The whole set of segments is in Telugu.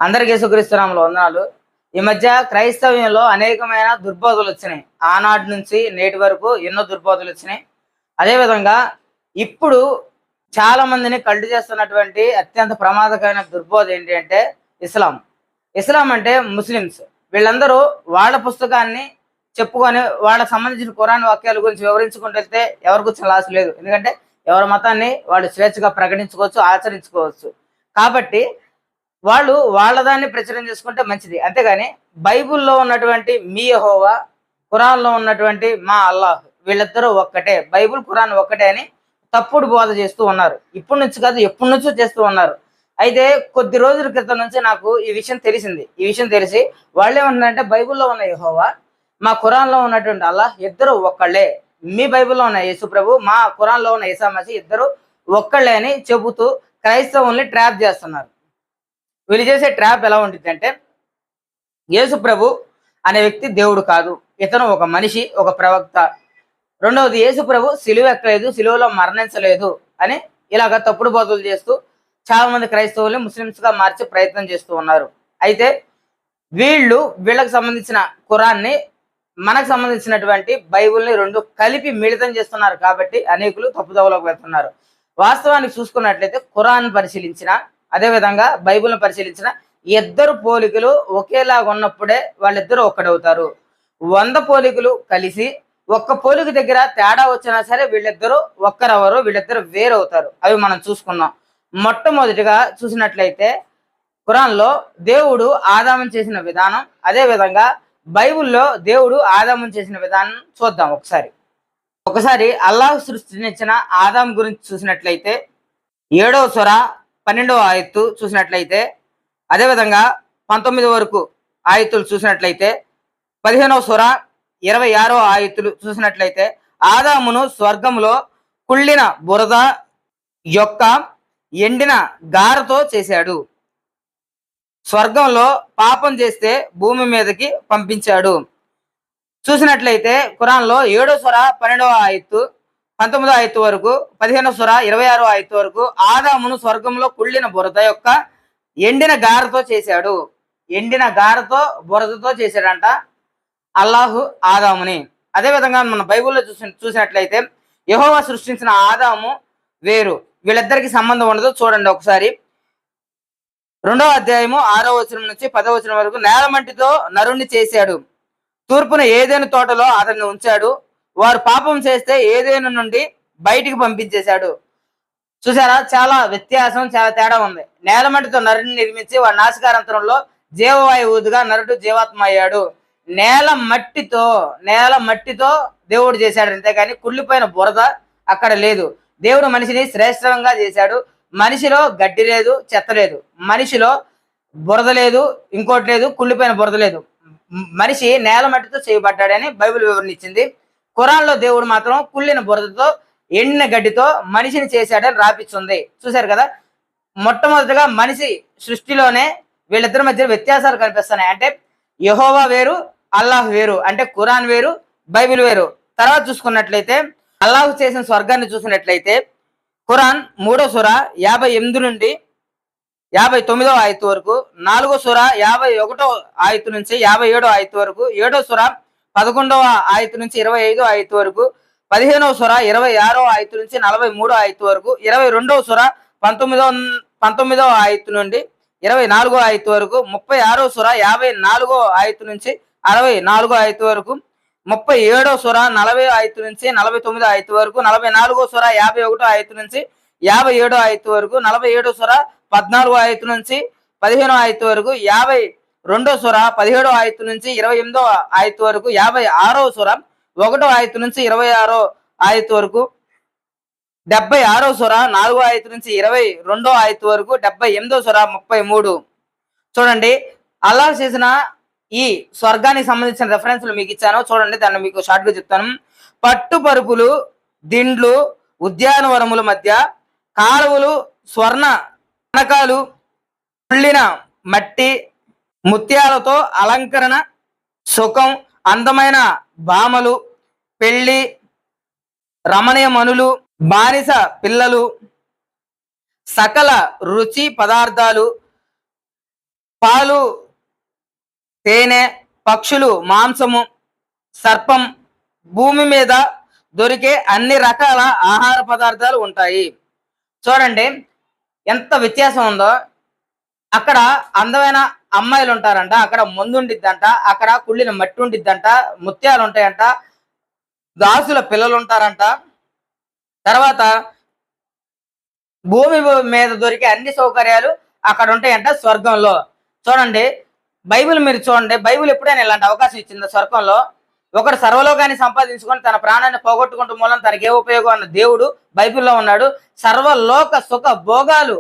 అందరికీ యేసుక్రీస్తునామములో వందనాలు. ఈ మధ్య క్రైస్తవ్యంలో అనేకమైన దుర్బోధలు వచ్చినాయి. ఆనాటి నుంచి నేటి వరకు ఎన్నో దుర్బోధలు వచ్చినాయి. అదేవిధంగా ఇప్పుడు చాలా మందిని కల్ట్ చేస్తున్నటువంటి అత్యంత ప్రమాదకరమైన దుర్బోధ ఏంటి అంటే ఇస్లాం. ఇస్లాం అంటే ముస్లిమ్స్. వీళ్ళందరూ వాళ్ళ పుస్తకాన్ని చెప్పుకొని వాళ్ళకి సంబంధించిన ఖురాన్ వాక్యాల గురించి వివరించుకుంటూ వెళ్తే ఎవరికి వచ్చిన లాస్ లేదు. ఎందుకంటే ఎవరి మతాన్ని వాళ్ళు స్వేచ్ఛగా ప్రకటించుకోవచ్చు, ఆచరించుకోవచ్చు. కాబట్టి వాళ్ళు వాళ్ళదాన్ని ప్రచురం చేసుకుంటే మంచిది. అంతేగాని బైబిల్‌లో ఉన్నటువంటి మీ యెహోవా, ఖురాన్‌లో ఉన్నటువంటి మా అల్లాహ్ వీళ్ళిద్దరూ ఒక్కటే. బైబిల్, ఖురాన్ ఒక్కటే అని తప్పుడు బోధ చేస్తూ ఉన్నారు. ఇప్పటి నుంచి కాదు, ఎప్పటినుంచో చేస్తూ ఉన్నారు. అయితే కొద్ది రోజుల క్రితం నుంచి నాకు ఈ విషయం తెలిసింది. ఈ విషయం తెలిసి వాళ్ళేమంటున్నారంటే బైబిల్‌లో ఉన్న యెహోవా, మా ఖురాన్‌లో ఉన్నటువంటి అల్లాహ్ ఇద్దరు ఒక్కళ్ళే. మీ బైబిల్‌లో ఉన్న యేసు ప్రభు, మా ఖురాన్‌లో ఉన్న ఈసా మసీహ్ ఇద్దరు ఒక్కళ్ళే అని చెబుతూ క్రైస్తవుల్ని ట్రాప్ చేస్తున్నారు. వీళ్ళు చేసే ట్రాప్ ఎలా ఉంటుందంటే, యేసు ప్రభు అనే వ్యక్తి దేవుడు కాదు, ఇతను ఒక మనిషి, ఒక ప్రవక్త. రెండవది, యేసు ప్రభు సిలువ ఎక్కలేదు, సిలువలో మరణించలేదు అని ఇలాగ తప్పుడు బోధలు చేస్తూ చాలా మంది క్రైస్తవుల్ని ముస్లిమ్స్ గా మార్చే ప్రయత్నం చేస్తూ ఉన్నారు. అయితే వీళ్ళకి సంబంధించిన ఖురాన్ని, మనకు సంబంధించినటువంటి బైబిల్ని రెండు కలిపి మిళితం చేస్తున్నారు. కాబట్టి అనేకులు తప్పుదోవలోకి వెళ్తున్నారు. వాస్తవానికి చూసుకున్నట్లయితే ఖురాన్ పరిశీలించిన, అదేవిధంగా బైబిల్ని పరిశీలించిన ఇద్దరు పోలికలు ఒకేలాగా ఉన్నప్పుడే వాళ్ళిద్దరూ ఒక్కడవుతారు. 100 పోలికలు కలిసి ఒక్క పోలిక దగ్గర తేడా వచ్చినా సరే వీళ్ళిద్దరూ ఒక్కరవరు, వీళ్ళిద్దరు వేరవుతారు. అవి మనం చూసుకున్నాం. మొట్టమొదటిగా చూసినట్లయితే ఖురాన్లో దేవుడు ఆదామును చేసిన విధానం, అదే విధంగా బైబిల్లో దేవుడు ఆదామును చేసిన విధానం చూద్దాం. ఒకసారి అల్లాహ్ సృష్టించిన ఆదాం గురించి చూసినట్లయితే 7వ సూర 12వ ఆయత్తు చూసినట్లయితే, అదేవిధంగా 19 వరకు ఆయతులు చూసినట్లయితే, 15వ సూర 26వ ఆయతులు చూసినట్లయితే, ఆదామును స్వర్గంలో కుళ్ళిన బురద యొక్క ఎండిన గారతో చేశాడు. స్వర్గంలో పాపం చేస్తే భూమి మీదకి పంపించాడు. చూసినట్లయితే ఖురాన్లో 7వ సూర 12వ ఆయత్తు 19వ ఆయత్తు వరకు, 15వ సూర 26వ ఆయత్తు వరకు ఆదామును స్వర్గంలో కుళ్ళిన బురద యొక్క ఎండిన గారతో చేశాడు. ఎండిన గారతో బురదతో చేశాడంట అల్లాహు ఆదాముని. అదేవిధంగా మన బైబిల్లో చూసినట్లయితే యెహోవా సృష్టించిన ఆదాము వేరు, వీళ్ళిద్దరికి సంబంధం ఉండదు. చూడండి ఒకసారి 2వ అధ్యాయము 6వ వచనం నుంచి 10వ వచనం వరకు, నేలమంటితో నరుణ్ణి చేశాడు, తూర్పున ఏదైనా తోటలో అతన్ని ఉంచాడు, వారు పాపం చేస్తే ఏదైనా నుండి బయటికి పంపించేశాడు. చూసారా, చాలా వ్యత్యాసం, చాలా తేడా ఉంది. నేలమట్టితో నరుని నిర్మించి వాడి నాసికారంతరంలో జీవవాయువుగా నరుడు జీవాత్మ అయ్యాడు. నేల మట్టితో దేవుడు చేశాడు, అంతేగాని కుళ్ళిపోయిన బురద అక్కడ లేదు. దేవుడు మనిషిని శ్రేష్టంగా చేశాడు. మనిషిలో గడ్డి లేదు, చెత్త లేదు. మనిషిలో బురద లేదు, ఇంకోటి లేదు, కుళ్ళిపోయిన బురద లేదు. మనిషి నేల మట్టితో చేయబడ్డాడని బైబిల్ వివరణ ఇచ్చింది. ఖురాన్లో దేవుడు మాత్రం కుళ్ళిన బురదతో, ఎండిన గడ్డితో మనిషిని చేశాడని రాపిస్తుంది. చూశారు కదా, మొట్టమొదటిగా మనిషి సృష్టిలోనే వీళ్ళిద్దరి మధ్య వ్యత్యాసాలు కనిపిస్తున్నాయి. అంటే యెహోవా వేరు, అల్లాహ్ వేరు. అంటే ఖురాన్ వేరు, బైబిల్ వేరు. తర్వాత చూసుకున్నట్లయితే అల్లాహ్ చేసిన స్వర్గాన్ని చూసినట్లయితే ఖురాన్ 3వ సూర 58 నుండి 59వ ఆయత్తు వరకు, 4వ సూర 51వ ఆయత్తు నుంచి 57వ ఆయత్తు వరకు, 7వ సూర 11వ ఆయత్తు నుంచి 25వ ఆయత్తు వరకు, 15వ సూర 26వ ఆయత్తు నుంచి 43వ ఆయత్తు వరకు, 22వ సూర 19వ ఆయత్తు నుండి 24వ ఆయత్తు వరకు, 36వ సూర 54వ ఆయత్తు నుంచి 64వ ఆయత్తు వరకు, 37వ సూర 40వ ఆయత్తు నుంచి 49వ ఆయత్తు వరకు, 44వ సూర 51వ ఆయత్తు నుంచి 57వ ఆయత్తు వరకు, 47వ సూర 14వ ఆయత్తు నుంచి 15వ ఆయత్తు వరకు, 52వ సూర 17వ ఆయత్తు నుంచి 28వ ఆయత్తు వరకు, 56వ సూర 1వ ఆయత్తు నుంచి 26వ ఆయత్తు వరకు, 76వ సూర 4వ ఆయత్తు నుంచి 22వ ఆయత్తు వరకు, 78వ సూర 33. చూడండి, అల్లాహ్ చేసిన ఈ స్వర్గానికి సంబంధించిన రెఫరెన్స్లు మీకు ఇచ్చాను, చూడండి. దాన్ని మీకు షార్ట్ గా చెప్తాను. పట్టుపరుపులు, దిండ్లు, ఉద్యానవనముల మధ్య కాలువలు, స్వర్ణ కనకాలు, కుళ్ళిన మట్టి, ముత్యాలతో అలంకరణ, సుఖం, అందమైన భామలు, పెళ్లి, రమణీయమణులు, బానిస పిల్లలు, సకల రుచి పదార్థాలు, పాలు, తేనె, పక్షులు, మాంసము, సర్పం, భూమి మీద దొరికే అన్ని రకాల ఆహార పదార్థాలు ఉంటాయి. చూడండి ఎంత వ్యత్యాసం ఉందో. అక్కడ అందమైన అమ్మాయిలు ఉంటారంట, అక్కడ మందు ఉండిద్దంట, అక్కడ కుళ్ళిన మట్టి ఉండిద్దంట, ముత్యాలు ఉంటాయంట, దాసుల పిల్లలు ఉంటారంట. తర్వాత భూమి మీద దొరికే అన్ని సౌకర్యాలు అక్కడ ఉంటాయంట స్వర్గంలో. చూడండి బైబిల్ మీరు చూడండి, బైబిల్ ఎప్పుడైనా ఇలాంటి అవకాశం ఇచ్చిందా? స్వర్గంలో ఒకడు సర్వలోకాన్ని సంపాదించుకొని తన ప్రాణాన్ని పోగొట్టుకుంటూ మూలం తనకి ఏ ఉపయోగం అన్న దేవుడు బైబిల్లో ఉన్నాడు. సర్వలోక సుఖ భోగాలు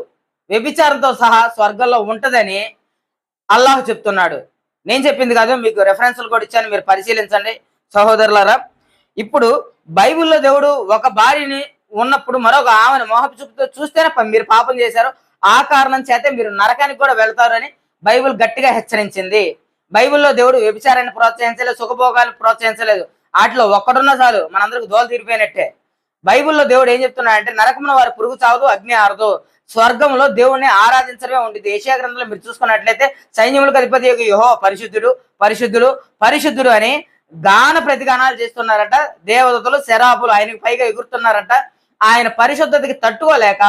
వ్యభిచారంతో సహా స్వర్గంలో ఉంటదని అల్లాహ్ చెప్తున్నాడు. నేను చెప్పింది కాదు, మీకు రెఫరెన్స్లు కూడా ఇచ్చాను, మీరు పరిశీలించండి సహోదరులారా. ఇప్పుడు బైబిల్లో దేవుడు ఒక భార్యని ఉన్నప్పుడు మరొక ఆమెను మోహపు చూపుతో చూస్తేనే మీరు పాపం చేశారు, ఆ కారణం చేతే మీరు నరకానికి కూడా వెళ్తారని బైబిల్ గట్టిగా హెచ్చరించింది. బైబిల్లో దేవుడు వ్యభిచారాన్ని ప్రోత్సహించలేదు, సుఖభోగాన్ని ప్రోత్సహించలేదు. వాటిలో ఒక్కడున్నా చాలు మనందరికి దోలు తీరిపోయినట్టే. బైబిల్లో దేవుడు ఏం చెప్తున్నాడంటే, నరకమున వారి పురుగు చావదు, అగ్ని ఆరదు, స్వర్గంలో దేవుణ్ణి ఆరాధించడమే ఉంటుంది. ఏషియా గ్రంథంలో మీరు చూసుకున్నట్లయితే సైన్యములకు అధిపతి యెహోవా పరిశుద్ధుడు పరిశుద్ధుడు పరిశుద్ధుడు అని గాన ప్రతిగానాలు చేస్తున్నారట. దేవదూతలు శరాపులు ఆయనకు పైగా ఎగురుతున్నారట. ఆయన పరిశుద్ధతకి తట్టుకోలేక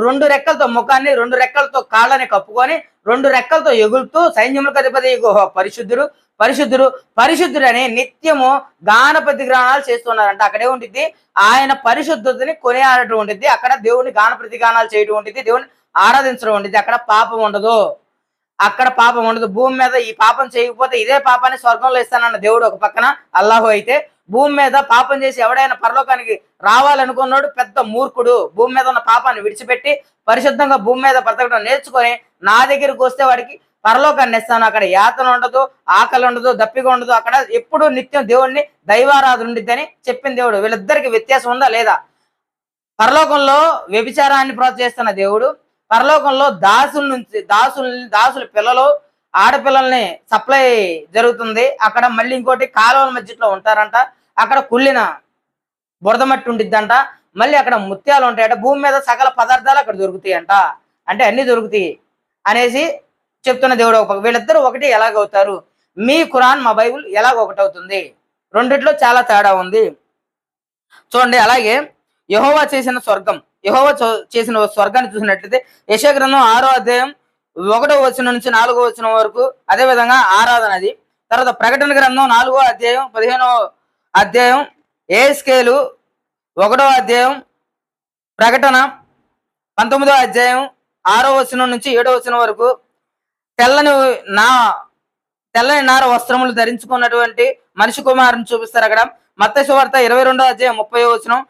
రెండు రెక్కలతో ముఖాన్ని, రెండు రెక్కలతో కాళ్ళని కప్పుకొని, రెండు రెక్కలతో ఎగురుతూ సైన్యములకు అధిపతి యెహోవా పరిశుద్ధుడు పరిశుద్ధుడు పరిశుద్ధుడు అని నిత్యము గాన ప్రతిగానాలు చేస్తున్నారంట. అక్కడే ఉంటుంది ఆయన పరిశుద్ధతని కొనియాడటం ఉంటుంది, అక్కడ దేవుని గాన ప్రతిగానాలు చేయడం ఉంటుంది, దేవుని ఆరాధించడం ఉంటుంది. అక్కడ పాపం ఉండదు, అక్కడ పాపం ఉండదు. భూమి మీద ఈ పాపం చేయకపోతే ఇదే పాపాన్ని స్వర్గంలో ఇస్తానన్న దేవుడు ఒక పక్కన అల్లాహు అయితే, భూమి మీద పాపం చేసి ఎవడైనా పరలోకానికి రావాలనుకున్నాడు పెద్ద మూర్ఖుడు. భూమి మీద ఉన్న పాపాన్ని విడిచిపెట్టి పరిశుద్ధంగా భూమి మీద బ్రతకడం నేర్చుకొని నా దగ్గరికి వస్తే వాడికి పరలోకాన్ని ఇస్తాను, అక్కడ యాతన ఉండదు, ఆకలి ఉండదు, దప్పిక ఉండదు, అక్కడ ఎప్పుడు నిత్యం దేవుణ్ణి దైవారాధన ఉండిద్దని చెప్పిన దేవుడు. వీళ్ళిద్దరికి వ్యత్యాసం ఉందా లేదా? పరలోకంలో వ్యభిచారాన్ని ప్రోత్సహిస్తున్న దేవుడు, పరలోకంలో దాసుల పిల్లలు, ఆడపిల్లల్ని సప్లై జరుగుతుంది. అక్కడ మళ్ళీ ఇంకోటి కాలువల మధ్యలో ఉంటారంట, అక్కడ కుళ్ళిన బురద మట్టి ఉండిద్దంట, మళ్ళీ అక్కడ ముత్యాలు ఉంటాయంట, భూమి మీద సకల పదార్థాలు అక్కడ దొరుకుతాయి అంట, అంటే అన్ని దొరుకుతాయి అనేసి చెప్తున్న దేవుడు. వీళ్ళిద్దరూ ఒకటి ఎలాగవుతారు? మీ ఖురాన్ మా బైబుల్ ఎలాగ ఒకటవుతుంది? రెండిట్లో చాలా తేడా ఉంది చూడండి. అలాగే యెహోవా చేసిన స్వర్గం, యెహోవా చేసిన స్వర్గాన్ని చూసినట్లయితే యెషయా గ్రంథం 6వ అధ్యాయం 1వ వచనం నుంచి 4వ వచనం వరకు, అదే విధంగా ఆరాధన అది. తర్వాత ప్రకటన గ్రంథం 4వ అధ్యాయం 15వ అధ్యాయం, యెహెజ్కేలు 1వ అధ్యాయం, ప్రకటన 19వ అధ్యాయం 6వ వచనం నుంచి 7వ వచనం వరకు, తెల్లని నార వస్త్రములు ధరించుకున్నటువంటి మనిషి కుమారుని చూపిస్తారు అక్కడ. మత్తయి సువార్త 22వ అధ్యాయం 30వ వచనం,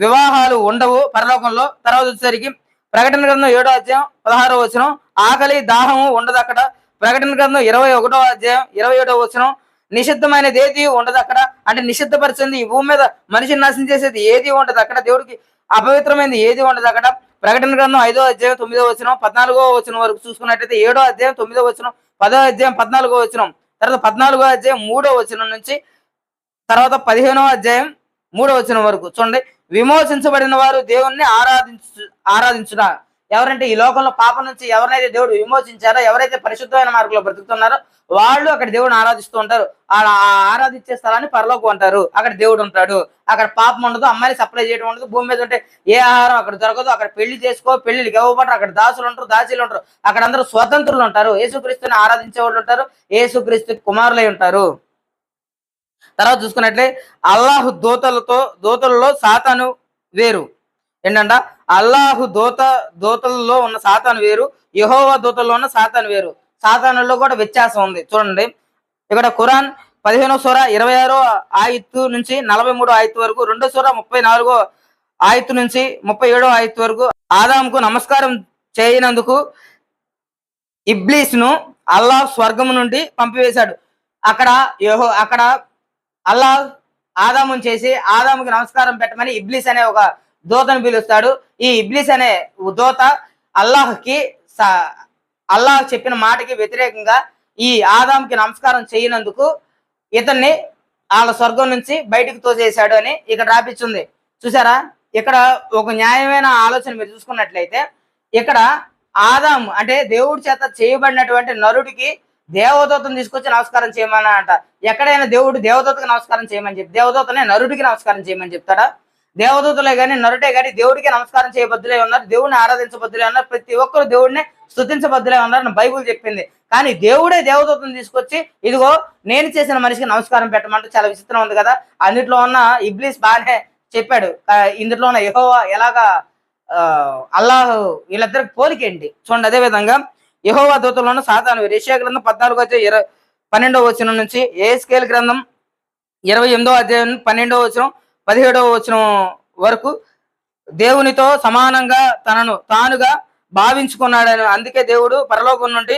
వివాహాలు ఉండవు పరలోకంలో. తర్వాత వచ్చేసరికి ప్రకటన గ్రంథం 7వ అధ్యాయం 16వ వచనం, ఆకలి దాహము ఉండదు అక్కడ. ప్రకటన గ్రంథం 21వ అధ్యాయం 27వ వచనం, నిషిద్ధమైనది ఏది ఉండదు అక్కడ, అంటే నిషిద్ధపరిచింది ఈ భూమి మీద మనిషిని నాశనం చేసేది ఏది ఉండదు అక్కడ, దేవుడికి అపవిత్రమైనది ఏది ఉండదు అక్కడ. ప్రకటన గ్రంథం 5వ అధ్యాయం 9వ వచనం 14వ వచనం వరకు చూసుకున్నట్లయితే 7వ అధ్యాయం 9వ వచనం, 10వ అధ్యాయం 14వ వచనం, తర్వాత 14వ అధ్యాయం 3వ వచనం నుంచి తర్వాత 15వ అధ్యాయం 3వ వచనం వరకు చూడండి. విమోచించబడిన వారు దేవుణ్ణి ఆరాధించుట. ఎవరంటే ఈ లోకంలో పాపం నుంచి ఎవరినైతే దేవుడు విమోచించారో, ఎవరైతే పరిశుద్ధమైన మార్గంలో బ్రతుకుతున్నారో వాళ్ళు అక్కడ దేవుడిని ఆరాధిస్తూ ఉంటారు. ఆరాధించే స్థలాన్ని పరలోకం అంటారు. అక్కడ దేవుడు ఉంటాడు, అక్కడ పాపం ఉండదు, అమ్మాయిని సప్లై చేయడం ఉండదు, భూమి మీద ఉంటే ఏ ఆహారం అక్కడ దొరకదు, అక్కడ పెళ్లి చేసుకో, పెళ్లికి ఇవ్వబడరు, అక్కడ దాసులు ఉంటారు, దాసీలు ఉంటారు, అక్కడ అందరూ స్వతంత్రులు ఉంటారు, యేసుక్రీస్తుని ఆరాధించే వాళ్ళు ఉంటారు, యేసుక్రీస్తు కుమారులై ఉంటారు. తర్వాత చూసుకున్నట్లే అల్లాహు దూతలలో సాతాను వేరు. ఏంటంట? అల్లాహు దూతలలో ఉన్న సాతాను వేరు, యెహోవా దూతల్లో ఉన్న సాతాను వేరు. సాతానుల్లో కూడా వ్యత్యాసం ఉంది చూడండి. ఇక్కడ ఖురాన్ 15వ సూర 26వ ఆయత్తు నుంచి 43వ ఆయత్తు వరకు, 2వ సూర 34వ ఆయత్తు నుంచి 37వ ఆయత్తు వరకు, ఆదాముకు నమస్కారం చేయనందుకు ఇబ్లీస్ను అల్లాహ్ స్వర్గము నుండి పంపివేశాడు. అక్కడ అల్లాహ్ ఆదాముని చేసి ఆదాముకి నమస్కారం పెట్టమని ఇబ్లీస్ అనే ఒక దూతను పిలుస్తాడు. ఈ ఇబ్లీస్ అనే దూత అల్లాహ్ చెప్పిన మాటకి వ్యతిరేకంగా ఈ ఆదాముకి నమస్కారం చేయనందుకు ఇతన్ని వాళ్ళ స్వర్గం నుంచి బయటికి తోసేశాడు అని ఇక్కడ రాపిస్తుంది. చూసారా? ఇక్కడ ఒక న్యాయమైన ఆలోచన మీరు చూసుకున్నట్లయితే, ఇక్కడ ఆదాము అంటే దేవుడి చేత చేయబడినటువంటి నరుడికి దేవదూతను తీసుకొచ్చి నమస్కారం చేయమని అంట. ఎక్కడైనా దేవుడు దేవదూతకు నమస్కారం చేయమని చెప్పి దేవదూతనే నరుడికి నమస్కారం చేయమని చెప్తాడా? దేవదూతలే కానీ నరుడే కానీ దేవుడికి నమస్కారం చేయబద్దులే ఉన్నారు, దేవుడిని ఆరాధించబద్దులే ఉన్నారు, ప్రతి ఒక్కరు దేవుడిని స్తుతించబద్దులే ఉన్నారు బైబుల్ చెప్పింది. కానీ దేవుడే దేవదూతను తీసుకొచ్చి ఇదిగో నేను చేసిన మనిషికి నమస్కారం పెట్టమంటే చాలా విచిత్రం ఉంది కదా. అన్నిట్లో ఉన్న ఇబ్లీస్ బాగానే చెప్పాడు, ఇందులో ఉన్న యెహోవా ఎలాగా అల్లాహ్ వీళ్ళిద్దరికి పోలికేంటి చూడండి. అదే విధంగా యెహోవా దూతలను సాతాను యెషయా గ్రంథం 14:12 నుంచి యెహెజ్కేలు గ్రంథం 28:12 17 వరకు దేవునితో సమానంగా తనను తానుగా భావించుకున్నాడని అందుకే దేవుడు పరలోకం నుండి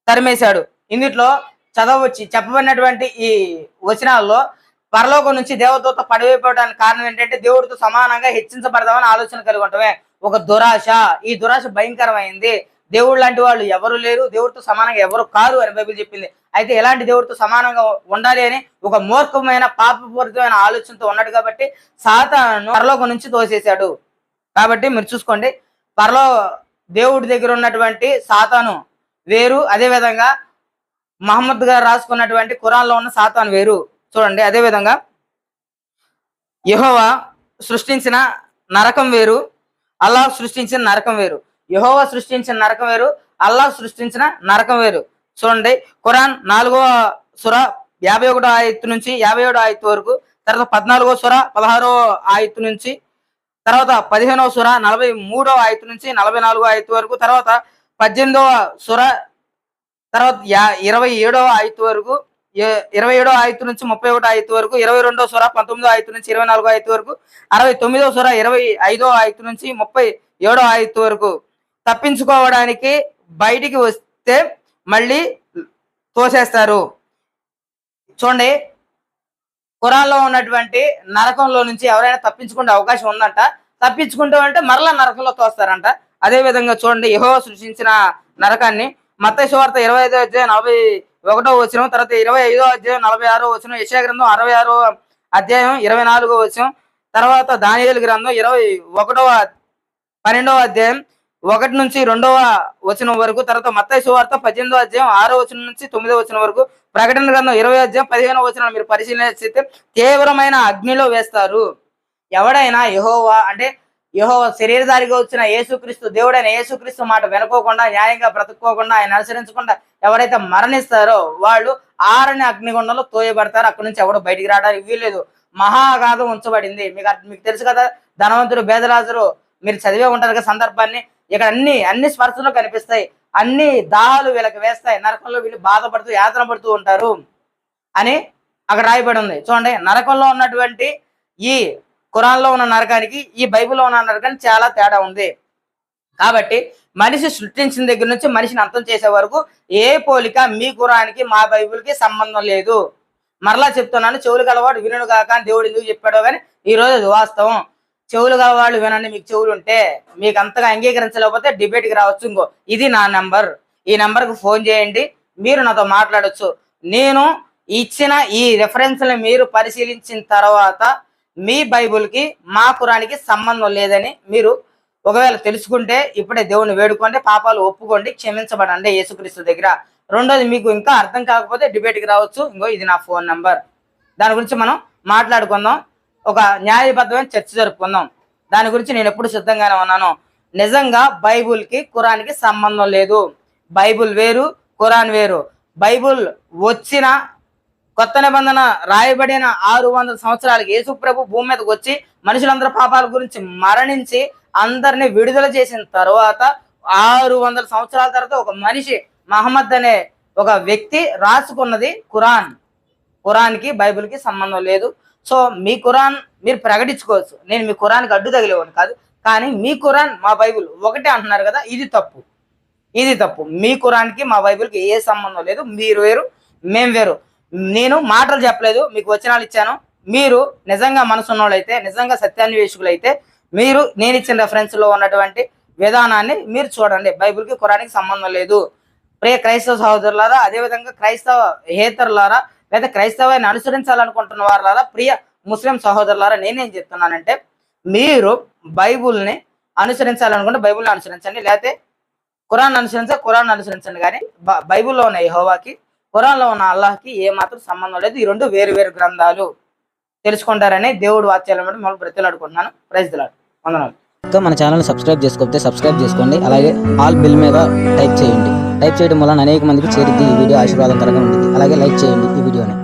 తరిమేశాడు. ఇందులో చదవచ్చి చెప్పబడినటువంటి ఈ వచనాల్లో పరలోకం నుంచి దేవదూత పడిపోవడానికి కారణం ఏంటంటే దేవుడితో సమానంగా హెచ్చించబడదామని ఆలోచన కలిగి ఉండటమే. ఒక దురాశ, ఈ దురాశ భయంకరమైంది. దేవుడు లాంటి వాళ్ళు ఎవరు లేరు, దేవుడితో సమానంగా ఎవరు కారు అని బైబిల్ చెప్పింది. అయితే ఎలాంటి దేవుడితో సమానంగా ఉండాలి అని ఒక మూర్ఖమైన పాపపూరితమైన ఆలోచనతో ఉన్నాడు కాబట్టి సాతాను పరలోకం నుంచి తోసేశాడు. కాబట్టి మీరు చూసుకోండి, దేవుడి దగ్గర ఉన్నటువంటి సాతాను వేరు, అదే విధంగా మహమ్మద్ గారు రాసుకున్నటువంటి ఖురాన్లో ఉన్న సాతాను వేరు. చూడండి, అదే విధంగా యెహోవా సృష్టించిన నరకం వేరు, అల్లాహ్ సృష్టించిన నరకం వేరు. యెహోవా సృష్టించిన నరకం వేరు, అల్లాహ్ సృష్టించిన నరకం వేరు. చూడండి, ఖురాన్ 4వ సూర 51వ ఆయత్తు నుంచి 57వ ఆయత్తు వరకు, తర్వాత 14వ సూర 16వ ఆయత్తు నుంచి, తర్వాత 15వ సూర 43వ ఆయత్తు నుంచి 44వ ఆయత్తు వరకు, తర్వాత 18వ సూర, తర్వాత 27వ ఆయత్తు వరకు, 27వ ఆయత్తు నుంచి 31వ ఆయత్తు వరకు, 22వ సూర 19వ ఆయత్తు నుంచి 24వ ఆయత్తు వరకు, 69వ సూర 25వ ఆయత్తు నుంచి 37వ ఆయత్తు వరకు. తప్పించుకోవడానికి బయటికి వస్తే మళ్ళీ తోసేస్తారు. చూడండి, ఖురాన్లో ఉన్నటువంటి నరకంలో నుంచి ఎవరైనా తప్పించుకునే అవకాశం ఉందంట. తప్పించుకుంటూ అంటే మరలా నరకంలో తోస్తారంట. అదే విధంగా చూడండి, యెహోవా సృష్టించిన నరకాన్ని మత్తయి సువార్త 25:41, తర్వాత 25:46, యెషయా గ్రంథం 66:24, తర్వాత దానియేలు గ్రంథం 21:12 1 నుంచి 2వ వరకు, తర్వాత మత్తయి సువార్త 18:6 నుంచి 9 వరకు, ప్రకటన గ్రంథం 20:15 మీరు పరిశీలన చేస్తే తీవ్రమైన అగ్నిలో వేస్తారు. ఎవడైనా యెహోవా అంటే యెహోవా శరీరధారిగా వచ్చిన యేసుక్రీస్తు దేవుడైన యేసుక్రీస్తు మాట వినుకోకుండా న్యాయంగా బ్రతుక్కోకుండా ఆయన అనుసరించకుండా ఎవరైతే మరణిస్తారో వాళ్ళు ఆరని అగ్నిగుండంలో తోయబడతారు. అక్కడి నుంచి ఎవడు బయటికి రావడానికి వీల్లేదు. మహాగాధం ఉంచబడింది. మీకు తెలుసు కదా, ధనవంతుడు బేదరాజులు మీరు చదివే ఉంటారు కదా సందర్భాన్ని. ఇక్కడ అన్ని స్పర్శలు కనిపిస్తాయి, అన్ని దాహాలు వీళ్ళకి వేస్తాయి, నరకంలో వీళ్ళు బాధపడుతూ యాతన పడుతూ ఉంటారు అని అక్కడ రాయబడి ఉంది. చూడండి, నరకంలో ఉన్నటువంటి ఈ ఖురాన్లో ఉన్న నరకానికి ఈ బైబిల్లో ఉన్న నరకానికి చాలా తేడా ఉంది. కాబట్టి మనిషి సృష్టించిన దగ్గర నుంచి మనిషిని అంతం చేసే వరకు ఏ పోలిక మీ ఖురాన్కి మా బైబిల్కి సంబంధం లేదు. మరలా చెప్తున్నాను, చెవులు గలవాడు వినుడు కాక అని దేవుడు ఎందుకు చెప్పాడో కానీ ఈరోజు అది వాస్తవం. చెవులు గలవాళ్ళు వినండి. మీకు చెవులు ఉంటే మీకు అంతగా అంగీకరించలేకపోతే డిబేట్కి రావచ్చు. ఇంకో ఇది నా నెంబర్, ఈ నెంబర్కి ఫోన్ చేయండి, మీరు నాతో మాట్లాడచ్చు. నేను ఇచ్చిన ఈ రెఫరెన్స్ని మీరు పరిశీలించిన తర్వాత మీ బైబుల్కి మా ఖురాన్కి సంబంధం లేదని మీరు ఒకవేళ తెలుసుకుంటే ఇప్పుడే దేవుని వేడుకోండి, పాపాలు ఒప్పుకోండి, క్షమించబడండి యేసుక్రీస్తు దగ్గర. రెండోది, మీకు ఇంకా అర్థం కాకపోతే డిబేట్కి రావచ్చు. ఇంకో ఇది నా ఫోన్ నంబర్. దాని గురించి మనం మాట్లాడుకుందాం, ఒక న్యాయబద్ధమైన చర్చ జరుపుకుందాం. దాని గురించి నేను ఎప్పుడు సిద్ధంగానే ఉన్నాను. నిజంగా బైబుల్కి ఖురాన్కి సంబంధం లేదు. బైబుల్ వేరు, ఖురాన్ వేరు. బైబుల్ వచ్చిన కొత్త నిబంధన రాయబడిన 600 సంవత్సరాలకి యేసు ప్రభు భూమి మీదకి వచ్చి మనుషులందరి పాపాల గురించి మరణించి అందరినీ విడుదల చేసిన తర్వాత 600 సంవత్సరాల తర్వాత ఒక మనిషి మహమ్మద్ అనే ఒక వ్యక్తి రాసుకున్నది ఖురాన్. ఖురాన్కి బైబిల్కి సంబంధం లేదు. సో మీ ఖురాన్ మీరు ప్రకటించుకోవచ్చు, నేను మీ ఖురాన్కి అడ్డు తగిలేవాడిని కాదు. కానీ మీ ఖురాన్ మా బైబిల్ ఒకటే అంటున్నారు కదా, ఇది తప్పు. మీ ఖురాన్కి మా బైబిల్కి ఏ సంబంధం లేదు. మీరు వేరు, మేము వేరు. నేను మాటలు చెప్పలేదు, మీకు వచనాలు ఇచ్చాను. మీరు నిజంగా మనసున్నోళ్ళైతే, నిజంగా సత్యాన్వేషకులైతే మీరు నేను ఇచ్చిన రెఫరెన్స్లో ఉన్నటువంటి విధానాన్ని మీరు చూడండి. బైబిల్కి ఖురాన్కి సంబంధం లేదు. ప్రియ క్రైస్తవ సహోదరులారా, అదేవిధంగా క్రైస్తవ హేతరులారా, లేదా క్రైస్తవాన్ని అనుసరించాలనుకుంటున్న వారులారా, ప్రియ ముస్లిం సహోదరులారా, నేనేం చెప్తున్నానంటే మీరు బైబుల్ని అనుసరించాలనుకుంటే బైబుల్ని అనుసరించండి, లేకపోతే ఖురాన్ అనుసరించండి కానీ బైబిల్లో ఉన్న యెహోవాకి, ఖురాన్లో ఉన్న అల్లాహ్కి ఏ మాత్రం సంబంధం లేదు. ఈ రెండు వేరు వేరు గ్రంథాలు. తెలుసుకుంటారని దేవుడు వాక్యాలను బట్టి మమ్మల్ని బ్రతిలాడుకుంటున్నాను. Praise the lord. వందనాలు. మన ఛానల్ సబ్స్క్రైబ్ చేసుకోకపోతే సబ్స్క్రైబ్ చేసుకోండి. అలాగే ఆల్ బిల్ మీద టైప్ చేయండి. టైప్ చేయడం వలన అనేక మందికి చేరుద్ది ఈ వీడియో ఆశీర్వాదకరంగా ఉంటుంది. అలాగే లైక్ చేయండి ఈ వీడియోని.